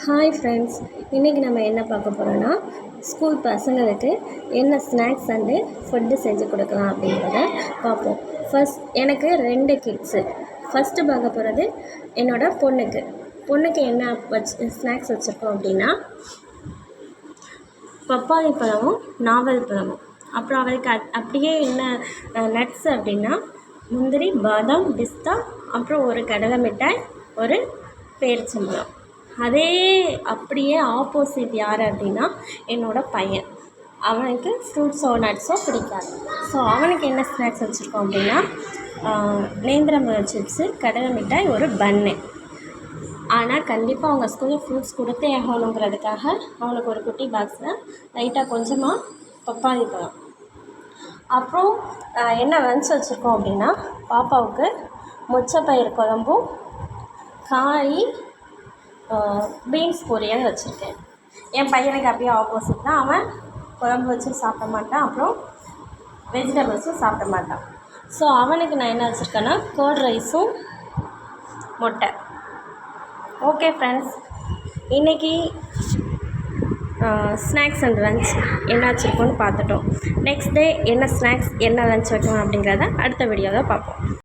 Hi friends, இன்றைக்கி நம்ம என்ன பார்க்க போகிறோன்னா ஸ்கூல் பசங்களுக்கு என்ன ஸ்நாக்ஸ் அண்டு ஃபுட்டு செஞ்சு கொடுக்கலாம் அப்படின்றத பார்ப்போம். எனக்கு 2 கிட்ஸு. ஃபஸ்ட்டு பார்க்க போகிறது என்னோடய பொண்ணுக்கு என்ன ஸ்நாக்ஸ் வச்சுருக்கோம் அப்படின்னா பப்பாளி பழமும் நாவல் பழமும். அப்புறம் அவளுக்கு அப்படியே என்ன நட்ஸ் அப்படின்னா முந்திரி, பாதாம், பிஸ்தா, அப்புறம் ஒரு கடலை மிட்டாய், ஒரு பேரிச்சம்பழம். அதே அப்படியே ஆப்போசிட் யார் அப்படின்னா என்னோடய பையன். அவனுக்கு ஃப்ரூட்ஸோ நட்ஸோ பிடிக்காது. ஸோ அவனுக்கு என்ன ஸ்நாக்ஸ் வச்சுருக்கோம் அப்படின்னா நேந்திரம்பழம் சிப்ஸு, கடலை மிட்டாய், ஒரு பன்னு. ஆனால் கண்டிப்பாக அவங்க ஸ்கூலில் ஃப்ரூட்ஸ் கொடுத்தே ஆகணுங்கிறதுக்காக அவனுக்கு ஒரு குட்டி பாக்ஸில் லைட்டாக கொஞ்சமாக பப்பாளி பழம். அப்புறம் என்ன லன்ச் வச்சுருக்கோம் அப்படின்னா பாப்பாவுக்கு மொச்சப்பயிறு குழம்பும் காய் பீன்ஸ் பொரியல் வச்சுருக்கேன். என் பையனுக்கு அப்படியே ஆப்போசிட் தான். அவன் குழம்பு வச்சு சாப்பிட மாட்டான், அப்புறம் வெஜிடபிள்ஸும் சாப்பிட மாட்டான். ஸோ அவனுக்கு நான் என்ன வச்சுருக்கேன்னா கர்ட் ரைஸும் முட்டை. ஓகே ஃப்ரெண்ட்ஸ், இன்றைக்கி ஸ்நாக்ஸ் அண்ட் லன்ச் என்ன வச்சுருக்கோன்னு பார்த்துட்டோம். நெக்ஸ்ட் டே என்ன ஸ்நாக்ஸ் என்ன லன்ச் வைக்கணும் அப்படிங்கிறத அடுத்த வீடியோவில் பார்ப்போம்.